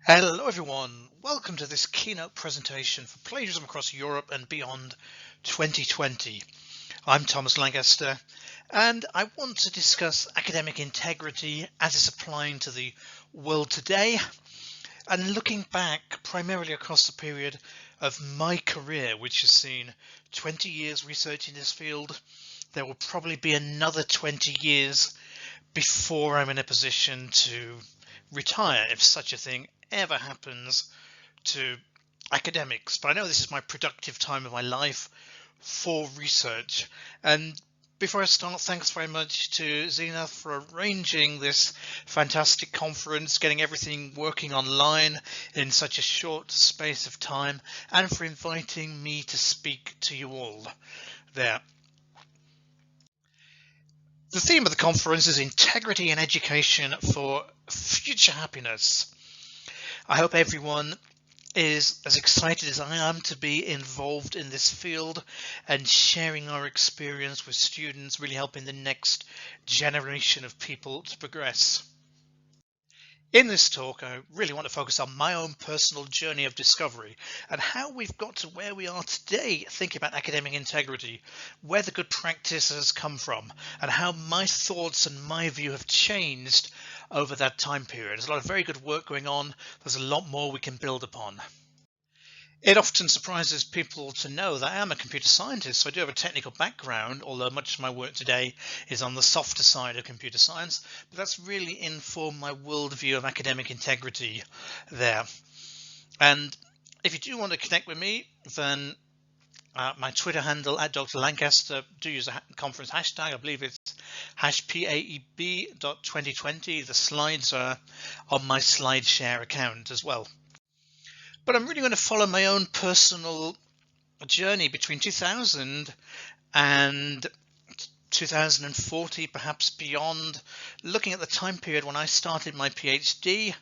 Hello everyone, welcome to this keynote presentation for Plagiarism across Europe and beyond 2020. I'm Thomas Lancaster and I want to discuss academic integrity as it's applying to the world today and looking back primarily across the period of my career, which has seen 20 years researching this field. There will probably be another 20 years before I'm in a position to retire, if such a thing ever happens to academics. But I know this is my productive time of my life for research. And before I start, thanks very much to Zenith for arranging this fantastic conference, getting everything working online in such a short space of time, and for inviting me to speak to you all there. The theme of the conference is integrity in education for future happiness. I hope everyone is as excited as I am to be involved in this field and sharing our experience with students, really helping the next generation of people to progress. In this talk, I really want to focus on my own personal journey of discovery and how we've got to where we are today thinking about academic integrity, where the good practices come from, and how my thoughts and my view have changed over that time period. There's a lot of very good work going on. There's a lot more we can build upon. It often surprises people to know that I am a computer scientist, so I do have a technical background, although much of my work today is on the softer side of computer science, but that's really informed my worldview of academic integrity there. And if you do want to connect with me, then my Twitter handle at Dr. Lancaster, do use a conference hashtag. I believe it's #PAEB.2020. The slides are on my SlideShare account as well. But I'm really going to follow my own personal journey between 2000 and 2040, perhaps beyond, looking at the time period when I started my PhD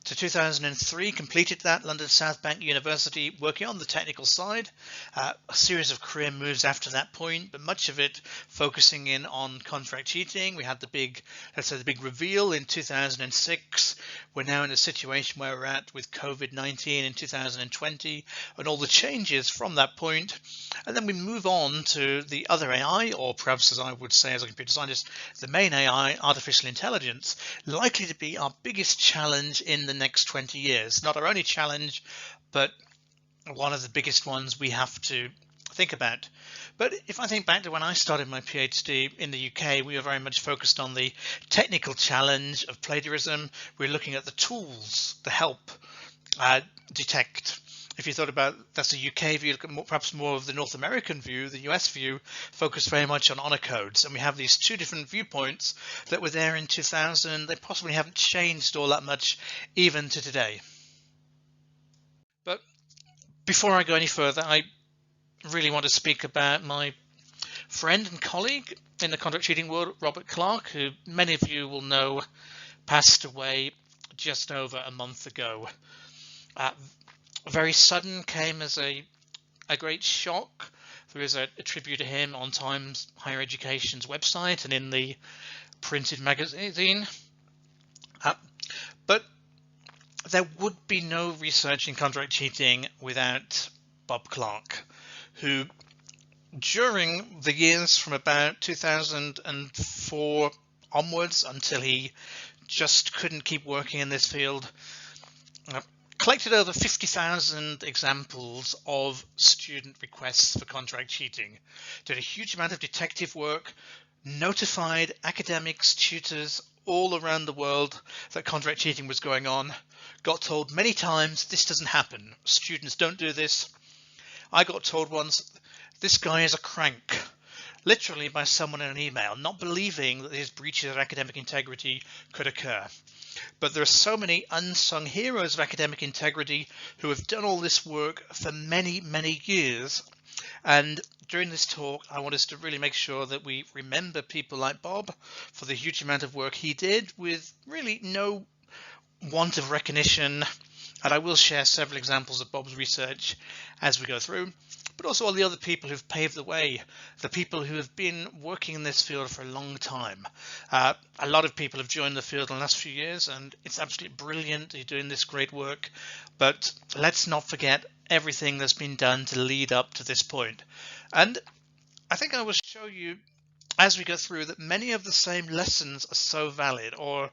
to 2003, completed that, London South Bank University, working on the technical side, a series of career moves after that point, but much of it focusing in on contract cheating. We had the big, let's say the big reveal in 2006. We're now in a situation where we're at with COVID-19 in 2020 and all the changes from that point. And then we move on to the other AI, or perhaps as I would say as a computer scientist, the main AI, artificial intelligence, likely to be our biggest challenge in the next 20 years. Not our only challenge, but one of the biggest ones we have to think about. But if I think back to when I started my PhD in the UK, we were very much focused on the technical challenge of plagiarism. We're looking at the tools to help detect. If you thought about, that's the UK view, look at perhaps more of the North American view, the US view, focused very much on honor codes. And we have these two different viewpoints that were there in 2000. They possibly haven't changed all that much even to today. But before I go any further, I really want to speak about my friend and colleague in the contract cheating world, Robert Clark, who many of you will know passed away just over a month ago. Very sudden, came as a great shock. There is a tribute to him on Times Higher Education's website and in the printed magazine. But there would be no research in contract cheating without Bob Clark, who during the years from about 2004 onwards until he just couldn't keep working in this field, collected over 50,000 examples of student requests for contract cheating, did a huge amount of detective work, notified academics, tutors all around the world that contract cheating was going on, got told many times this doesn't happen, students don't do this. I got told once, this guy is a crank, literally by someone in an email, not believing that these breaches of academic integrity could occur. But there are so many unsung heroes of academic integrity who have done all this work for many, many years. And during this talk, I want us to really make sure that we remember people like Bob for the huge amount of work he did with really no want of recognition. And I will share several examples of Bob's research as we go through. but also all the other people who've paved the way, the people who have been working in this field for a long time. A lot of people have joined the field in the last few years, and it's absolutely brilliant you're doing this great work, but let's not forget everything that's been done to lead up to this point. And I think I will show you as we go through that many of the same lessons are so valid, or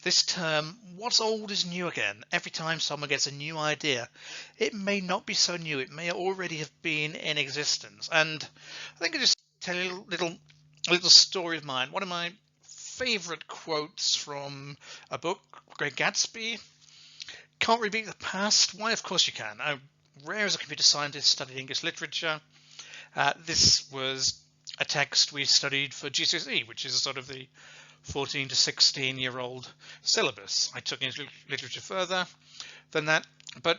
this term, what's old is new again. Every time someone gets a new idea, it may not be so new, it may already have been in existence. And I think I'll just tell you a little story of mine. One of my favorite quotes from a book, Great Gatsby: can't repeat the past. Why? Of course you can. I'm rare as a computer scientist studying English literature. This was a text we studied for GCSE, which is sort of the 14 to 16-year-old syllabus. I took English literature further than that, but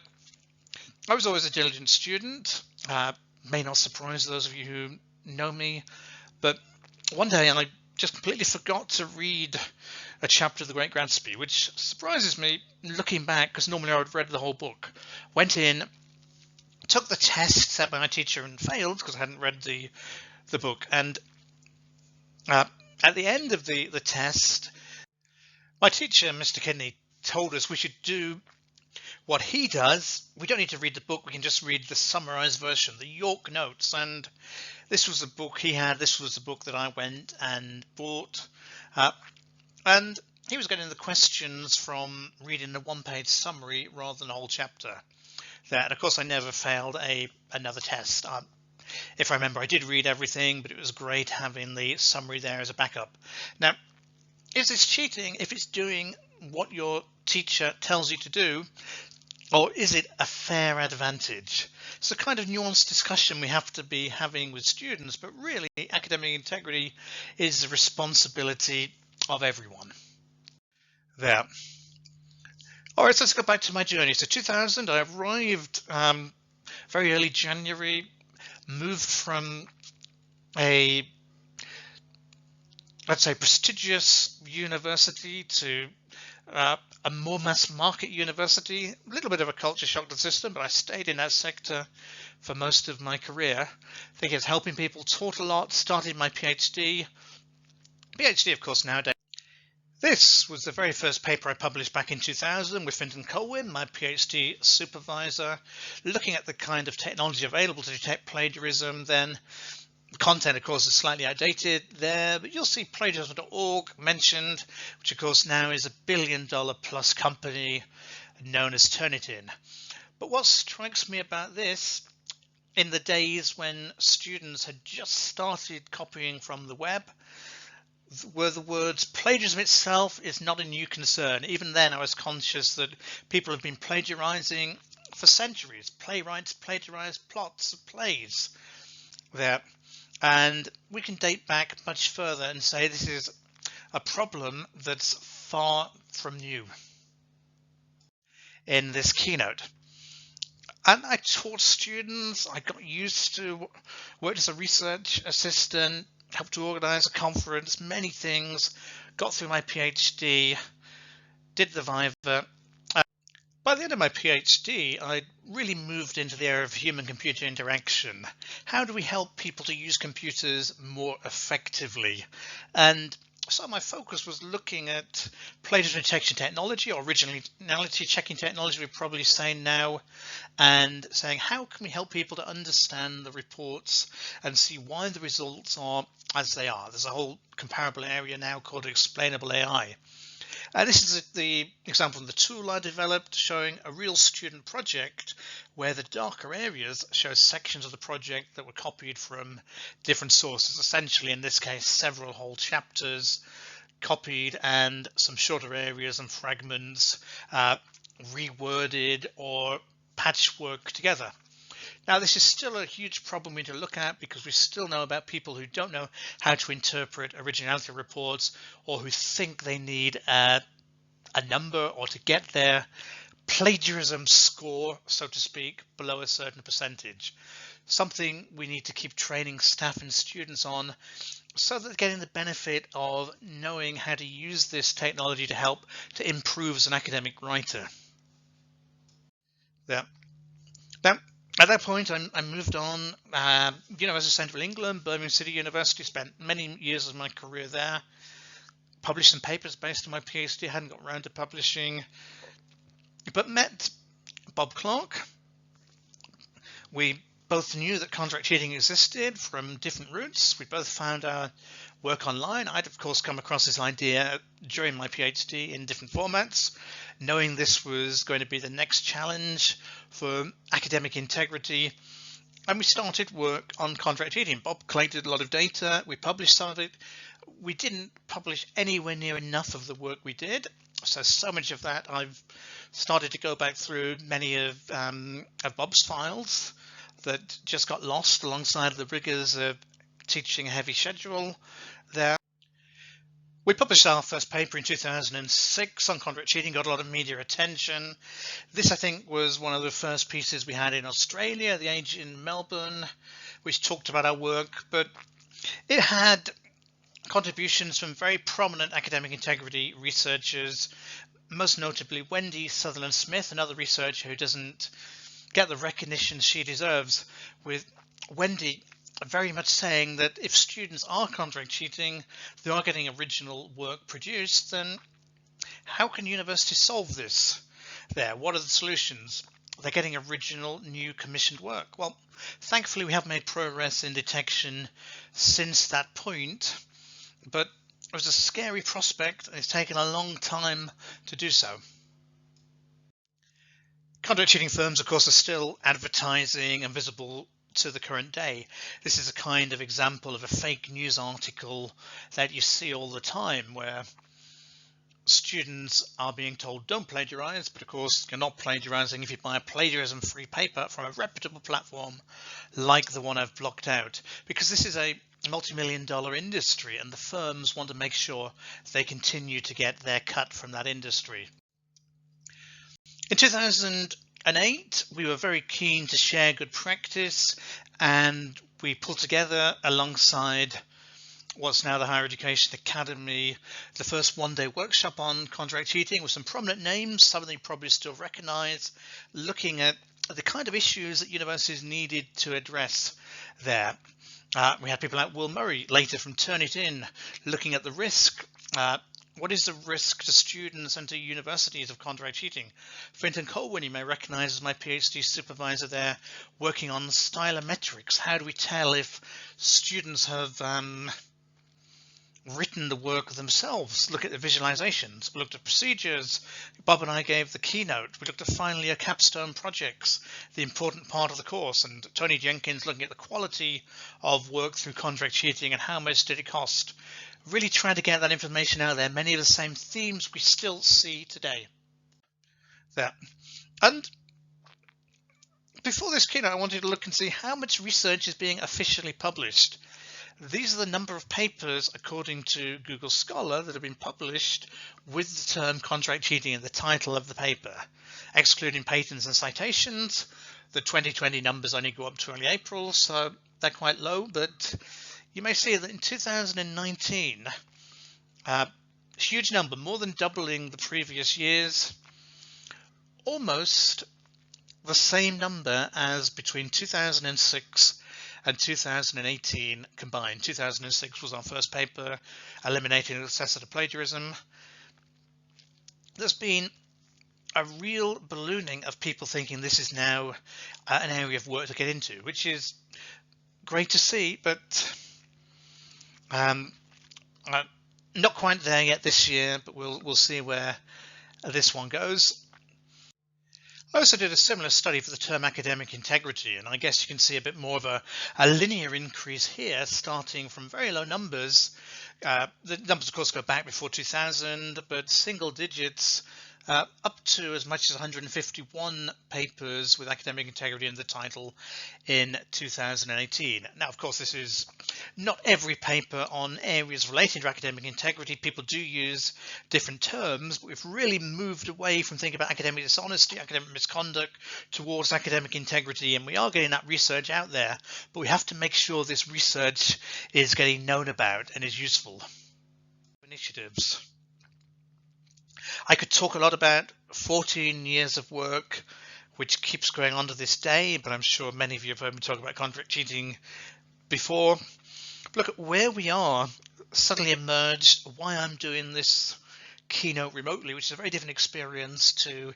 I was always a diligent student. May not surprise those of you who know me, but one day I just completely forgot to read a chapter of The Great Gatsby, which surprises me looking back, because normally I would have read the whole book. Went in, took the test set by my teacher and failed because I hadn't read the book. And at the end of the test, my teacher, Mr. Kidney, told us we should do what he does. We don't need to read the book, we can just read the summarized version, the York Notes. And this was the book he had, this was the book that I went and bought. And he was getting the questions from reading a one-page summary rather than a whole chapter. And of course I never failed another test. If I remember, I did read everything, but it was great having the summary there as a backup. Now, is this cheating if it's doing what your teacher tells you to do, or is it a fair advantage? It's a kind of nuanced discussion we have to be having with students, but really academic integrity is the responsibility of everyone. There. All right, so let's go back to my journey. So 2000, I arrived very early January, moved from a, let's say, prestigious university to a more mass market university. A little bit of a culture shock to the system, but I stayed in that sector for most of my career. I think it's helping people, taught a lot, started my PhD. PhD, of course, nowadays. This was the very first paper I published back in 2000 with Fintan Colwyn, my PhD supervisor, looking at the kind of technology available to detect plagiarism. Then the content, of course, is slightly outdated there, but you'll see plagiarism.org mentioned, which of course now is $1 billion plus company known as Turnitin. But what strikes me about this, in the days when students had just started copying from the web, were the words plagiarism itself is not a new concern. Even then I was conscious that people have been plagiarizing for centuries. Playwrights plagiarize plots of plays there, and we can date back much further and say this is a problem that's far from new. In this keynote, and I taught students, I got used to work as a research assistant, helped to organize a conference, many things, got through my PhD, did the Viva. By the end of my PhD, I really moved into the area of human-computer interaction. How do we help people to use computers more effectively? And so my focus was looking at plagiarism detection technology, or originality checking technology, we're probably saying now, and saying how can we help people to understand the reports and see why the results are as they are. There's a whole comparable area now called Explainable AI. This is the example of the tool I developed, showing a real student project where the darker areas show sections of the project that were copied from different sources, essentially in this case several whole chapters copied and some shorter areas and fragments reworded or patchwork together. Now, this is still a huge problem we need to look at, because we still know about people who don't know how to interpret originality reports, or who think they need a number or to get their plagiarism score, so to speak, below a certain percentage. Something we need to keep training staff and students on, so that they're getting the benefit of knowing how to use this technology to help to improve as an academic writer. Yeah. Now, At that point, I moved on, University of Central England, Birmingham City University, spent many years of my career there, published some papers based on my PhD, hadn't got around to publishing, but met Bob Clark. We both knew that contract cheating existed from different routes. We both found our work online. I'd of course come across this idea during my PhD in different formats, knowing this was going to be the next challenge for academic integrity. And we started work on contract cheating. Bob collected a lot of data. We published some of it. We didn't publish anywhere near enough of the work we did. So much of that I've started to go back through many of Bob's files that just got lost alongside the rigors of teaching a heavy schedule there. We published our first paper in 2006 on contract cheating, got a lot of media attention. This, I think, was one of the first pieces we had in Australia, The Age in Melbourne, which talked about our work, but it had contributions from very prominent academic integrity researchers, most notably Wendy Sutherland Smith, another researcher who doesn't get the recognition she deserves, with Wendy very much saying that if students are contract cheating, they are getting original work produced, then how can universities solve this there? What are the solutions? They're getting original new commissioned work. Well, thankfully we have made progress in detection since that point, but it was a scary prospect and it's taken a long time to do so. Contract cheating firms, of course, are still advertising and visible to the current day. This is a kind of example of a fake news article that you see all the time, where students are being told don't plagiarize, but of course you're not plagiarizing if you buy a plagiarism free paper from a reputable platform like the one I've blocked out, because this is a multi-million-dollar industry and the firms want to make sure they continue to get their cut from that industry. In 2008, we were very keen to share good practice, and we pulled together, alongside what's now the Higher Education Academy, the first one-day workshop on contract cheating with some prominent names, some of them you probably still recognize, looking at the kind of issues that universities needed to address there. We had people like Will Murray, later from Turnitin, looking at the risk. What is the risk to students and to universities of contract cheating? Fintan Colwyn, you may recognize as my PhD supervisor there, working on stylometrics. How do we tell if students have written the work themselves? Look at the visualizations. We looked at procedures. Bob and I gave the keynote. We looked at final year capstone projects, the important part of the course, and Tony Jenkins looking at the quality of work through contract cheating and how much did it cost. Really trying to get that information out there. Many of the same themes we still see today there. And before this keynote, I wanted to look and see how much research is being officially published. These are the number of papers, according to Google Scholar, that have been published with the term contract cheating in the title of the paper. Excluding patents and citations, the 2020 numbers only go up to early April, so they're quite low, but you may see that in 2019, a huge number, more than doubling the previous years, almost the same number as between 2006 and 2018 combined. 2006 was our first paper, eliminating assessor to plagiarism. There's been a real ballooning of people thinking this is now an area of work to get into, which is great to see, but not quite there yet this year, but we'll see where this one goes. I also did a similar study for the term academic integrity, and I guess you can see a bit more of a linear increase here, starting from very low numbers. The numbers, of course, go back before 2000, but single digits, up to as much as 151 papers with academic integrity in the title in 2018. Now, of course, this is not every paper on areas relating to academic integrity. People do use different terms, but we've really moved away from thinking about academic dishonesty, academic misconduct, towards academic integrity, and we are getting that research out there, but we have to make sure this research is getting known about and is useful. Initiatives. I could talk a lot about 14 years of work which keeps going on to this day, but I'm sure many of you have heard me talk about contract cheating before. Look at where we are suddenly emerged, why I'm doing this Keynote remotely, which is a very different experience to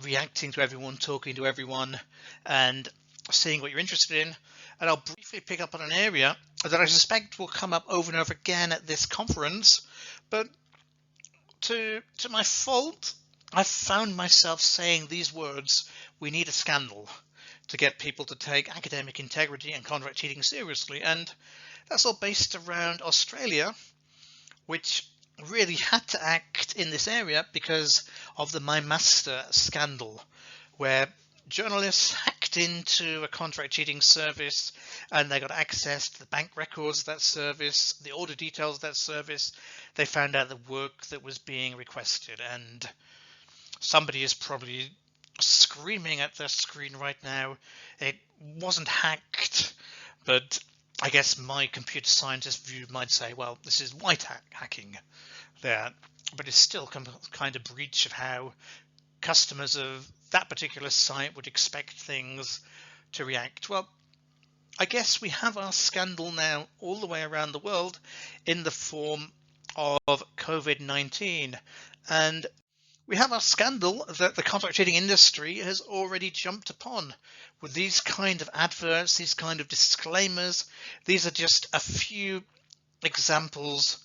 reacting to everyone, talking to everyone, and seeing what you're interested in. And I'll briefly pick up on an area that I suspect will come up over and over again at this conference, but to my fault, I found myself saying these words: we need a scandal to get people to take academic integrity and contract cheating seriously. And that's all based around Australia, which really had to act in this area because of the My Master scandal, where journalists hacked into a contract cheating service and they got access to the bank records of that service, the order details of that service. They found out the work that was being requested, and somebody is probably screaming at their screen right now. It wasn't hacked, but I guess my computer scientist view might say, well, this is white hacking there, but it's still kind of breach of how customers of that particular site would expect things to react. Well, I guess we have our scandal now all the way around the world in the form of COVID-19, and we have our scandal that the contract cheating industry has already jumped upon with these kind of adverts, these kind of disclaimers. These are just a few examples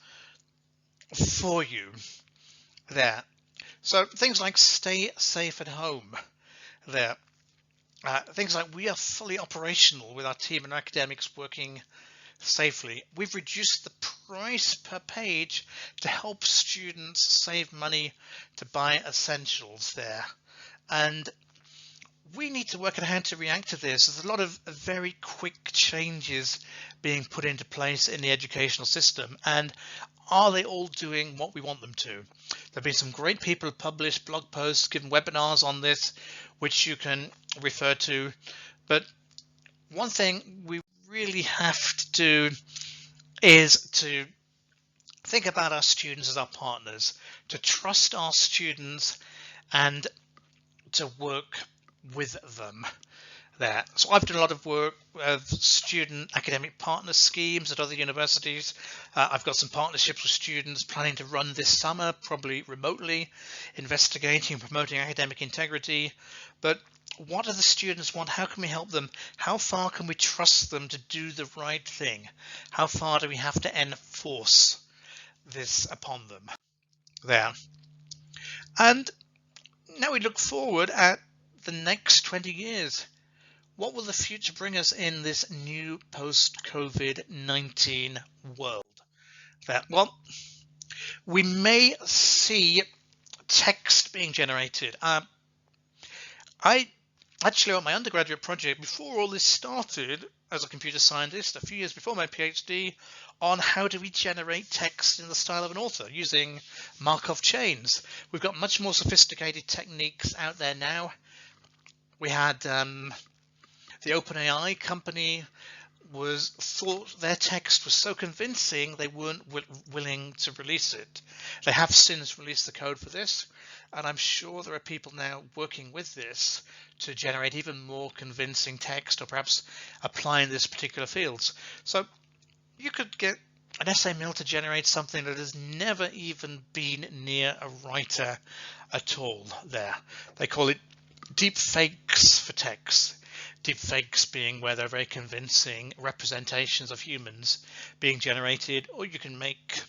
for you there. So things like stay safe at home there. Things like we are fully operational with our team and academics working safely. We've reduced the price per page to help students save money to buy essentials there. And we need to work out how to react to this. There's a lot of very quick changes being put into place in the educational system, and are they all doing what we want them to? There've been some great people who published blog posts, given webinars on this, which you can refer to. But one thing we really have to do is to think about our students as our partners, to trust our students and to work with them there. So I've done a lot of work with student academic partner schemes at other universities. I've got some partnerships with students planning to run this summer, probably remotely, investigating and promoting academic integrity. But what do the students want? How can we help them? How far can we trust them to do the right thing? How far do we have to enforce this upon them there? And now we look forward at the next 20 years. What will the future bring us in this new post-COVID-19 world? Well, we may see text being generated. I actually, on my undergraduate project, before all this started, as a computer scientist, a few years before my PhD, on how do we generate text in the style of an author using Markov chains. We've got much more sophisticated techniques out there now. We had the OpenAI company thought their text was so convincing they weren't willing to release it. They have since released the code for this, and I'm sure there are people now working with this to generate even more convincing text, or perhaps applying this particular fields. So you could get an essay mill to generate something that has never even been near a writer at all there. They call it deep fakes for text. Deep fakes being where they're very convincing representations of humans being generated, or you can make,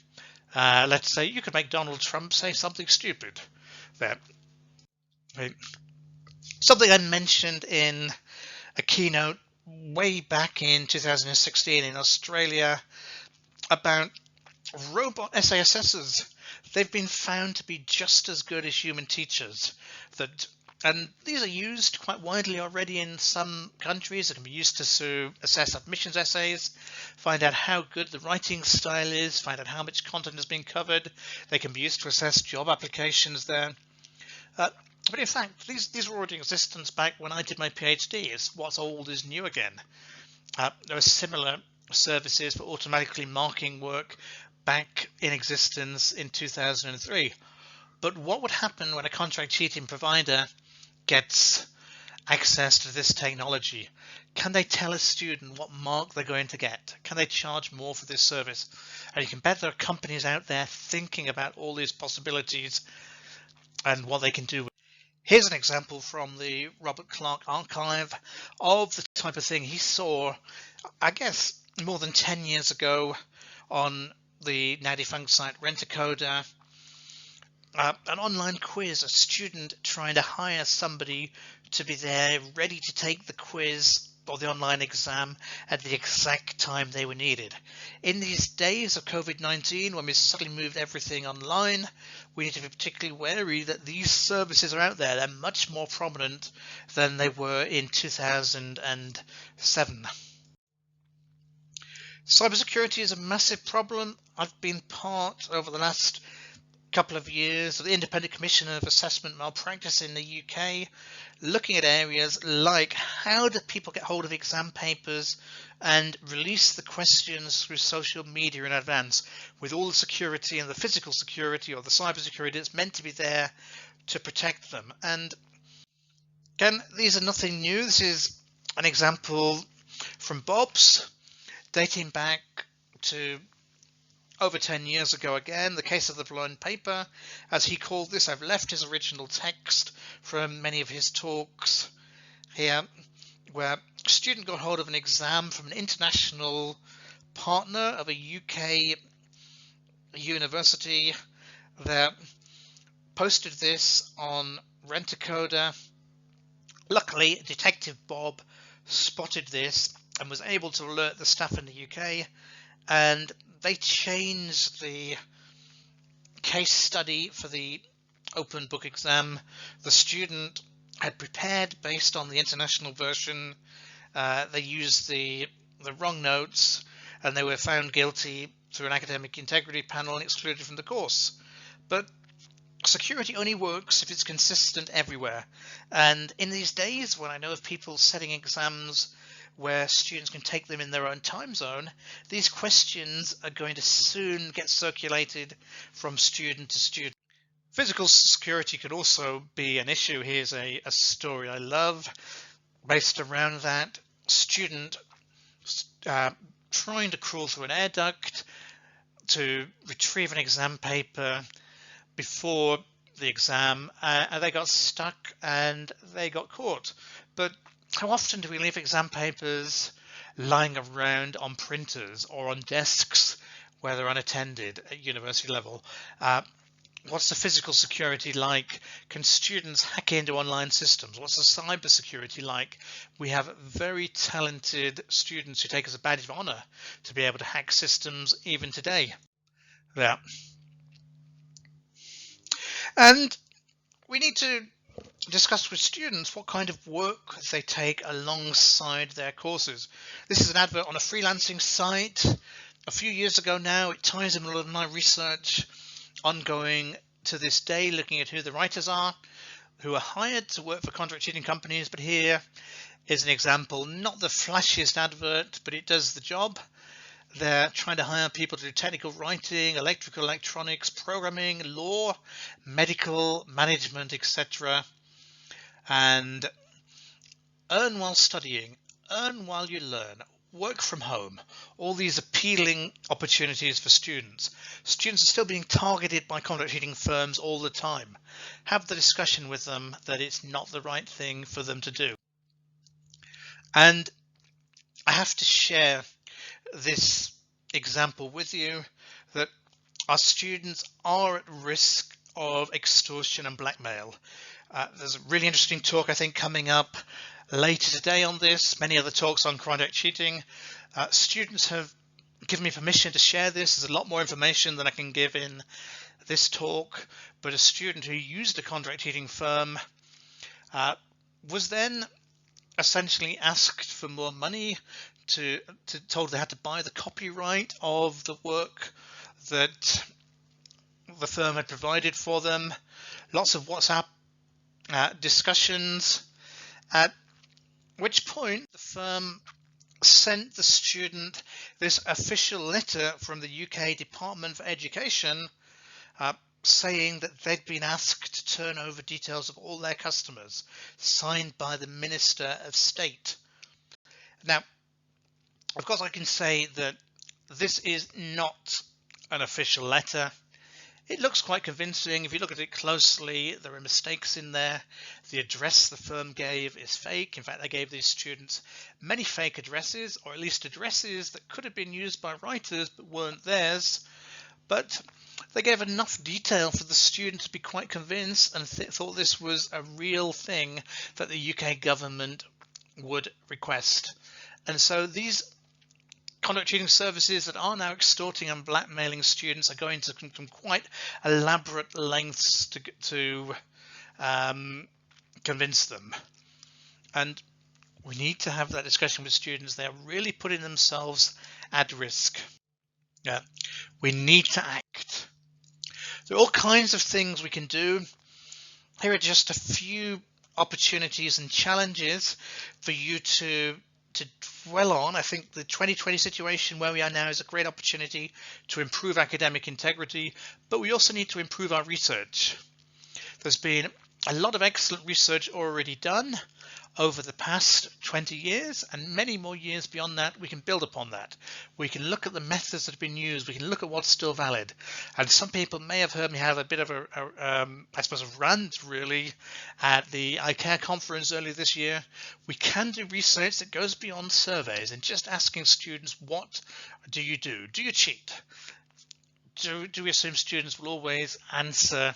let's say, you could make Donald Trump say something stupid there. Right. Something I mentioned in a keynote way back in 2016 in Australia about robot essay assessors. They've been found to be just as good as human teachers. And these are used quite widely already in some countries. They can be used to assess admissions essays, find out how good the writing style is, find out how much content has been covered. They can be used to assess job applications there. But in fact, these were already in existence back when I did my PhD. It's what's old is new again. There are similar services for automatically marking work back in existence in 2003. But what would happen when a contract cheating provider gets access to this technology? Can they tell a student what mark they're going to get? Can they charge more for this service? And you can bet there are companies out there thinking about all these possibilities and what they can do. Here's an example from the Robert Clark archive of the type of thing he saw, I guess, more than 10 years ago on the now defunct site Rentacoder. An online quiz, a student trying to hire somebody to be there ready to take the quiz or the online exam at the exact time they were needed. In these days of COVID-19, when we suddenly moved everything online, we need to be particularly wary that these services are out there. They're much more prominent than they were in 2007. Cybersecurity is a massive problem. I've been part over the last couple of years of the Independent Commission of Assessment Malpractice in the UK, looking at areas like how do people get hold of exam papers and release the questions through social media in advance with all the security and the physical security or the cyber security that's meant to be there to protect them. And again, these are nothing new. This is an example from Bob's dating back to over 10 years ago. Again, the case of the blown paper, as he called this. I've left his original text from many of his talks here, where a student got hold of an exam from an international partner of a UK university that posted this on Rentacoder. Luckily, Detective Bob spotted this and was able to alert the staff in the UK, and they changed the case study for the open book exam. The student had prepared based on the international version. They used the wrong notes, and they were found guilty through an academic integrity panel and excluded from the course. But security only works if it's consistent everywhere. And in these days, when I know of people setting exams where students can take them in their own time zone, these questions are going to soon get circulated from student to student. Physical security could also be an issue. Here's a story I love based around that. Student trying to crawl through an air duct to retrieve an exam paper before the exam, and they got stuck and they got caught. But how often do we leave exam papers lying around on printers or on desks where they're unattended at university level? What's the physical security like? Can students hack into online systems? What's the cyber security like? We have very talented students who take as a badge of honor to be able to hack systems even today. Yeah. And we need to discuss with students what kind of work they take alongside their courses. This is an advert on a freelancing site a few years ago now. It ties in a lot of my research ongoing to this day, looking at who the writers are who are hired to work for Contra Cheating companies. But here is an example, not the flashiest advert, but it does the job. They're trying to hire people to do technical writing, electrical, electronics, programming, law, medical, management, etc. And earn while studying, earn while you learn, work from home, all these appealing opportunities for students. Students are still being targeted by Contra Cheating firms all the time. Have the discussion with them that it's not the right thing for them to do. And I have to share this example with you that our students are at risk of extortion and blackmail. There's a really interesting talk, I think, coming up later today on this, many other talks on Contra Cheating. Students have given me permission to share this. There's a lot more information than I can give in this talk, but a student who used a Contra Cheating firm was then essentially asked for more money, told they had to buy the copyright of the work that the firm had provided for them. Lots of WhatsApp discussions, at which point the firm sent the student this official letter from the UK Department for Education saying that they'd been asked to turn over details of all their customers, signed by the Minister of State. Now, of course, I can say that this is not an official letter. It looks quite convincing. If you look at it closely, there are mistakes in there. The address the firm gave is fake. In fact, they gave these students many fake addresses, or at least addresses that could have been used by writers but weren't theirs. But they gave enough detail for the student to be quite convinced and thought this was a real thing that the UK government would request. And so these conduct cheating services that are now extorting and blackmailing students are going to some quite elaborate lengths to convince them. And we need to have that discussion with students. They're really putting themselves at risk. Yeah, we need to act. There are all kinds of things we can do. Here are just a few opportunities and challenges for you to dwell on. I think the 2020 situation where we are now is a great opportunity to improve academic integrity, but we also need to improve our research. There's been a lot of excellent research already done over the past 20 years, and many more years beyond that. We can build upon that. We can look at the methods that have been used. We can look at what's still valid. And some people may have heard me have a bit of I suppose, a rant really at the ICARE conference earlier this year. We can do research that goes beyond surveys and just asking students, what do you do? Do you cheat? Do we assume students will always answer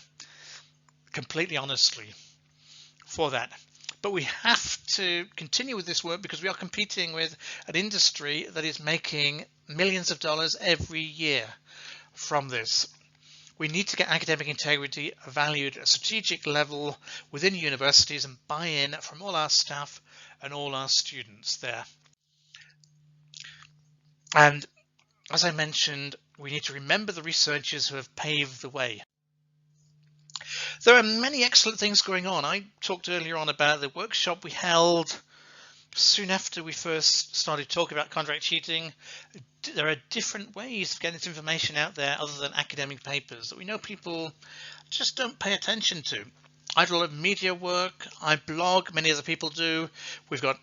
completely honestly for that? But we have to continue with this work because we are competing with an industry that is making millions of dollars every year from this. We need to get academic integrity valued at a strategic level within universities and buy-in from all our staff and all our students there. And as I mentioned, we need to remember the researchers who have paved the way. There are many excellent things going on. I talked earlier on about the workshop we held soon after we first started talking about contract cheating. There are different ways of getting this information out there other than academic papers that we know people just don't pay attention to. I do a lot of media work. I blog, many other people do. We've got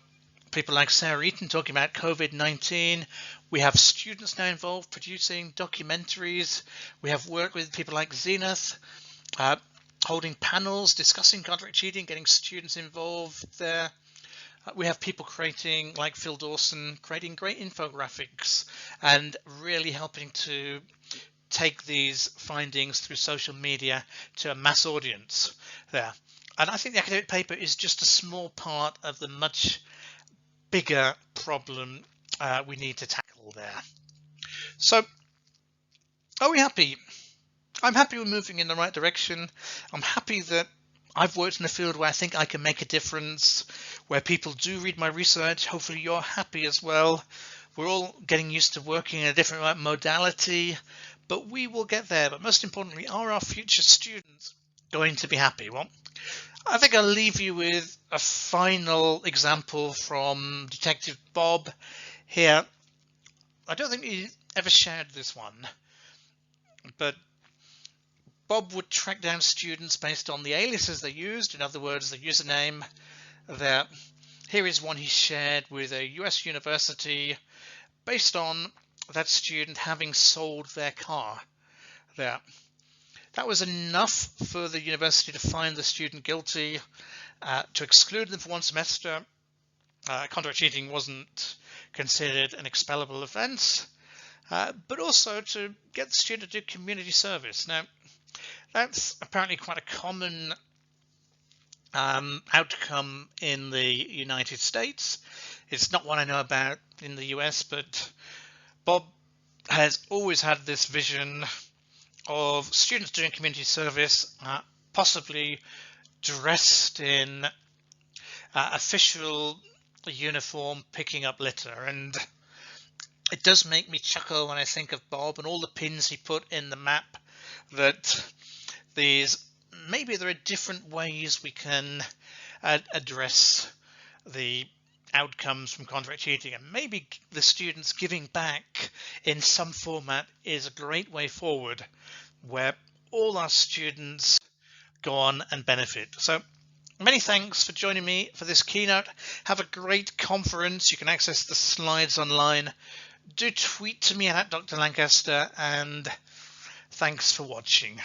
people like Sarah Eaton talking about COVID-19. We have students now involved producing documentaries. We have work with people like Zenith, holding panels, discussing contract cheating, getting students involved there. We have people creating, like Phil Dawson, creating great infographics and really helping to take these findings through social media to a mass audience there. And I think the academic paper is just a small part of the much bigger problem we need to tackle there. So, are we happy? I'm happy we're moving in the right direction. I'm happy that I've worked in a field where I think I can make a difference, where people do read my research. Hopefully you're happy as well. We're all getting used to working in a different modality, but we will get there. But most importantly, are our future students going to be happy? Well, I think I'll leave you with a final example from Detective Bob here. I don't think he ever shared this one, but Bob would track down students based on the aliases they used, in other words, the username there. Here is one he shared with a US university based on that student having sold their car there. That was enough for the university to find the student guilty, to exclude them for one semester. Contra cheating wasn't considered an expellable offence, but also to get the student to do community service. Now, that's apparently quite a common outcome in the United States. It's not one I know about in the US, but Bob has always had this vision of students doing community service, possibly dressed in official uniform, picking up litter. And it does make me chuckle when I think of Bob and all the pins he put in the map, that maybe there are different ways we can address the outcomes from contract cheating, and maybe the students giving back in some format is a great way forward, where all our students go on and benefit. So many thanks for joining me for this keynote. Have a great conference. You can access the slides online. Do tweet to me at Dr. Lancaster, and thanks for watching.